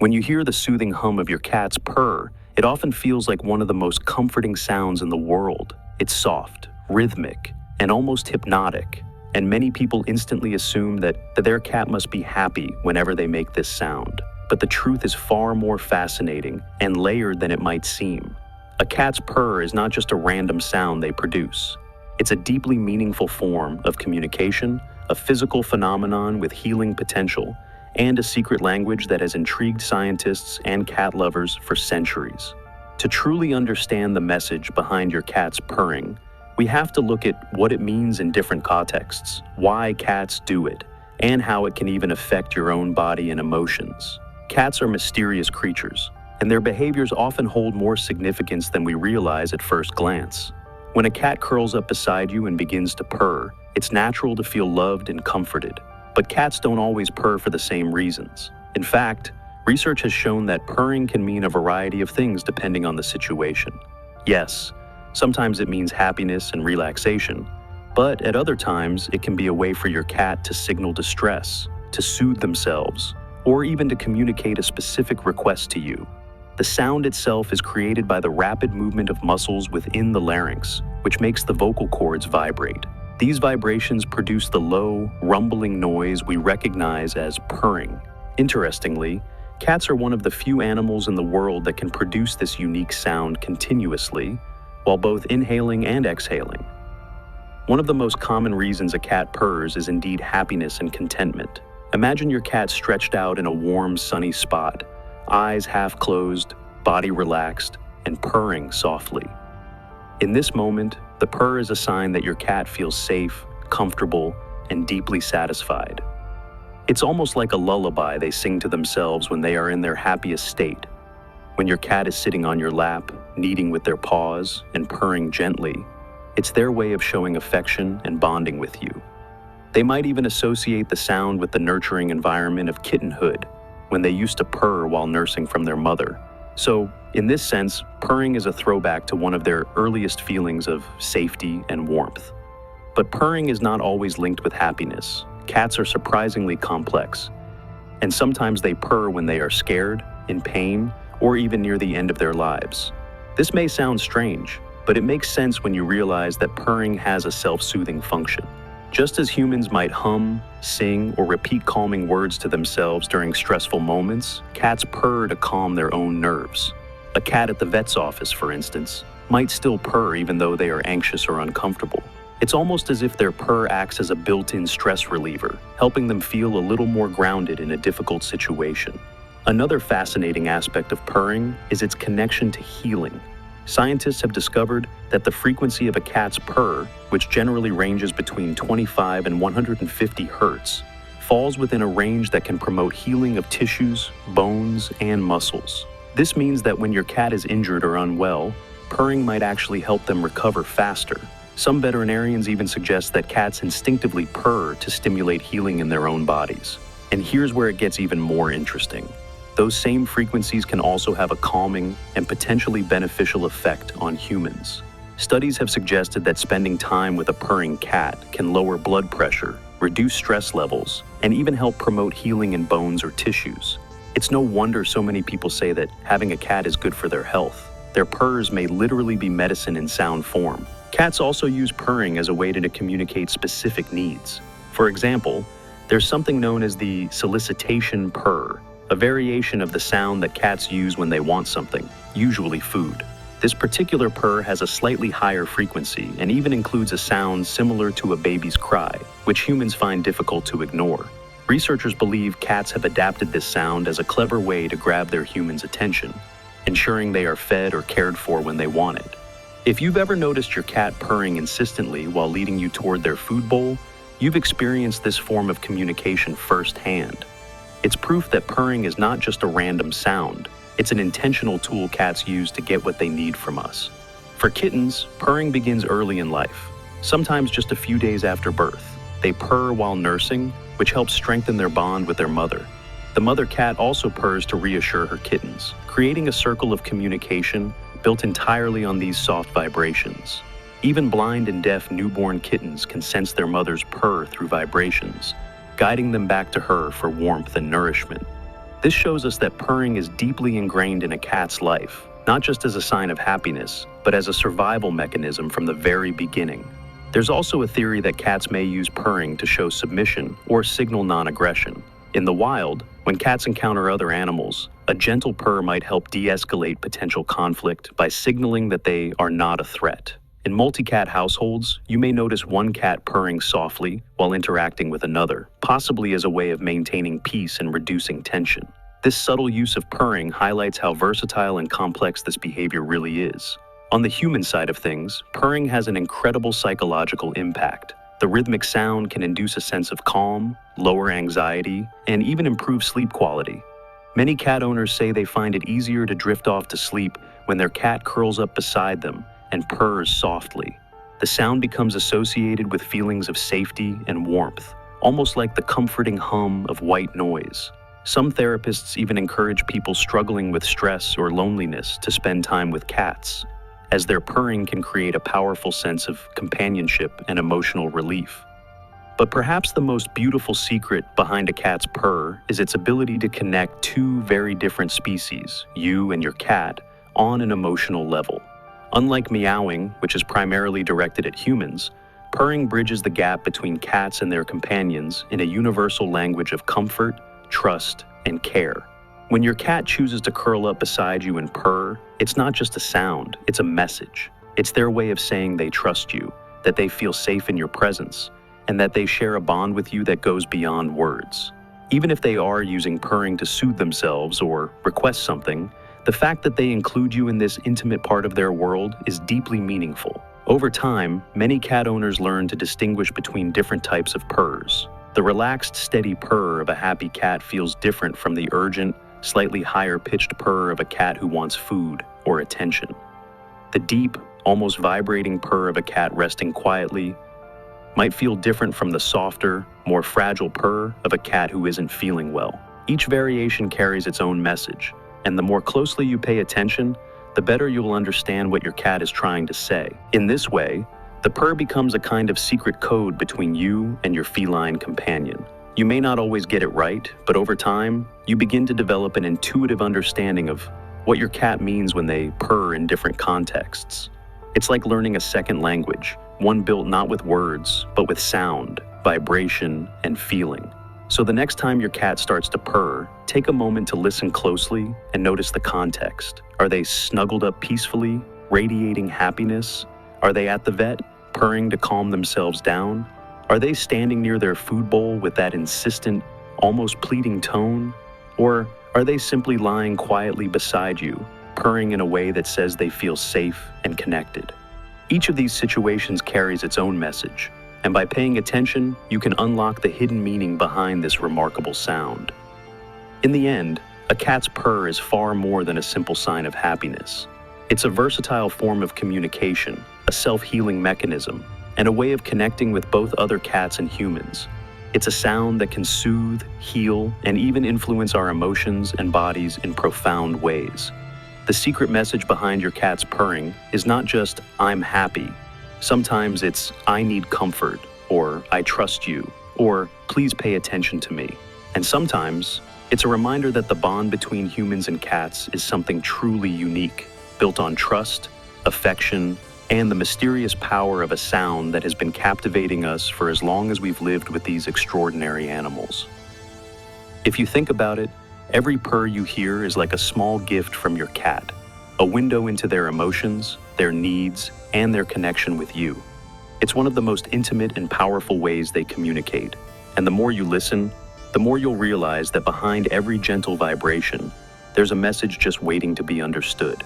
When you hear the soothing hum of your cat's purr, it often feels like one of the most comforting sounds in the world. It's soft, rhythmic, and almost hypnotic, and many people instantly assume that their cat must be happy whenever they make this sound. But the truth is far more fascinating and layered than it might seem. A cat's purr is not just a random sound they produce. It's a deeply meaningful form of communication, a physical phenomenon with healing potential, and a secret language that has intrigued scientists and cat lovers for centuries. To truly understand the message behind your cat's purring, we have to look at what it means in different contexts, why cats do it, and how it can even affect your own body and emotions. Cats are mysterious creatures, and their behaviors often hold more significance than we realize at first glance. When a cat curls up beside you and begins to purr, it's natural to feel loved and comforted. But cats don't always purr for the same reasons. In fact, research has shown that purring can mean a variety of things depending on the situation. Yes, sometimes it means happiness and relaxation, but at other times it can be a way for your cat to signal distress, to soothe themselves, or even to communicate a specific request to you. The sound itself is created by the rapid movement of muscles within the larynx, which makes the vocal cords vibrate. These vibrations produce the low, rumbling noise we recognize as purring. Interestingly, cats are one of the few animals in the world that can produce this unique sound continuously, while both inhaling and exhaling. One of the most common reasons a cat purrs is indeed happiness and contentment. Imagine your cat stretched out in a warm, sunny spot, eyes half closed, body relaxed, and purring softly. In this moment, the purr is a sign that your cat feels safe, comfortable, and deeply satisfied. It's almost like a lullaby they sing to themselves when they are in their happiest state. When your cat is sitting on your lap, kneading with their paws and purring gently, it's their way of showing affection and bonding with you. They might even associate the sound with the nurturing environment of kittenhood, when they used to purr while nursing from their mother. So, in this sense, purring is a throwback to one of their earliest feelings of safety and warmth. But purring is not always linked with happiness. Cats are surprisingly complex, and sometimes they purr when they are scared, in pain, or even near the end of their lives. This may sound strange, but it makes sense when you realize that purring has a self-soothing function. Just as humans might hum, sing, or repeat calming words to themselves during stressful moments, cats purr to calm their own nerves. A cat at the vet's office, for instance, might still purr even though they are anxious or uncomfortable. It's almost as if their purr acts as a built-in stress reliever, helping them feel a little more grounded in a difficult situation. Another fascinating aspect of purring is its connection to healing. Scientists have discovered that the frequency of a cat's purr, which generally ranges between 25 and 150 hertz, falls within a range that can promote healing of tissues, bones, and muscles. This means that when your cat is injured or unwell, purring might actually help them recover faster. Some veterinarians even suggest that cats instinctively purr to stimulate healing in their own bodies. And here's where it gets even more interesting. Those same frequencies can also have a calming and potentially beneficial effect on humans. Studies have suggested that spending time with a purring cat can lower blood pressure, reduce stress levels, and even help promote healing in bones or tissues. It's no wonder so many people say that having a cat is good for their health. Their purrs may literally be medicine in sound form. Cats also use purring as a way to communicate specific needs. For example, there's something known as the solicitation purr, a variation of the sound that cats use when they want something, usually food. This particular purr has a slightly higher frequency and even includes a sound similar to a baby's cry, which humans find difficult to ignore. Researchers believe cats have adapted this sound as a clever way to grab their humans' attention, ensuring they are fed or cared for when they want it. If you've ever noticed your cat purring insistently while leading you toward their food bowl, you've experienced this form of communication firsthand. It's proof that purring is not just a random sound. It's an intentional tool cats use to get what they need from us. For kittens, purring begins early in life, sometimes just a few days after birth. They purr while nursing, which helps strengthen their bond with their mother. The mother cat also purrs to reassure her kittens, creating a circle of communication built entirely on these soft vibrations. Even blind and deaf newborn kittens can sense their mother's purr through vibrations, guiding them back to her for warmth and nourishment. This shows us that purring is deeply ingrained in a cat's life, not just as a sign of happiness, but as a survival mechanism from the very beginning. There's also a theory that cats may use purring to show submission or signal non-aggression. In the wild, when cats encounter other animals, a gentle purr might help de-escalate potential conflict by signaling that they are not a threat. In multi-cat households, you may notice one cat purring softly while interacting with another, possibly as a way of maintaining peace and reducing tension. This subtle use of purring highlights how versatile and complex this behavior really is. On the human side of things, purring has an incredible psychological impact. The rhythmic sound can induce a sense of calm, lower anxiety, and even improve sleep quality. Many cat owners say they find it easier to drift off to sleep when their cat curls up beside them and purrs softly. The sound becomes associated with feelings of safety and warmth, almost like the comforting hum of white noise. Some therapists even encourage people struggling with stress or loneliness to spend time with cats, as their purring can create a powerful sense of companionship and emotional relief. But perhaps the most beautiful secret behind a cat's purr is its ability to connect two very different species, you and your cat, on an emotional level. Unlike meowing, which is primarily directed at humans, purring bridges the gap between cats and their companions in a universal language of comfort, trust, and care. When your cat chooses to curl up beside you and purr, it's not just a sound, it's a message. It's their way of saying they trust you, that they feel safe in your presence, and that they share a bond with you that goes beyond words. Even if they are using purring to soothe themselves or request something, the fact that they include you in this intimate part of their world is deeply meaningful. Over time, many cat owners learn to distinguish between different types of purrs. The relaxed, steady purr of a happy cat feels different from the urgent, slightly higher-pitched purr of a cat who wants food or attention. The deep, almost vibrating purr of a cat resting quietly might feel different from the softer, more fragile purr of a cat who isn't feeling well. Each variation carries its own message, and the more closely you pay attention, the better you will understand what your cat is trying to say. In this way, the purr becomes a kind of secret code between you and your feline companion. You may not always get it right, but over time, you begin to develop an intuitive understanding of what your cat means when they purr in different contexts. It's like learning a second language, one built not with words, but with sound, vibration, and feeling. So the next time your cat starts to purr, take a moment to listen closely and notice the context. Are they snuggled up peacefully, radiating happiness? Are they at the vet, purring to calm themselves down? Are they standing near their food bowl with that insistent, almost pleading tone? Or are they simply lying quietly beside you, purring in a way that says they feel safe and connected? Each of these situations carries its own message, and by paying attention, you can unlock the hidden meaning behind this remarkable sound. In the end, a cat's purr is far more than a simple sign of happiness. It's a versatile form of communication, a self-healing mechanism, and a way of connecting with both other cats and humans. It's a sound that can soothe, heal, and even influence our emotions and bodies in profound ways. The secret message behind your cat's purring is not just, "I'm happy." Sometimes it's, "I need comfort," or "I trust you," or "Please pay attention to me." And sometimes it's a reminder that the bond between humans and cats is something truly unique, built on trust, affection, and the mysterious power of a sound that has been captivating us for as long as we've lived with these extraordinary animals. If you think about it, every purr you hear is like a small gift from your cat, a window into their emotions, their needs, and their connection with you. It's one of the most intimate and powerful ways they communicate, and the more you listen, the more you'll realize that behind every gentle vibration, there's a message just waiting to be understood.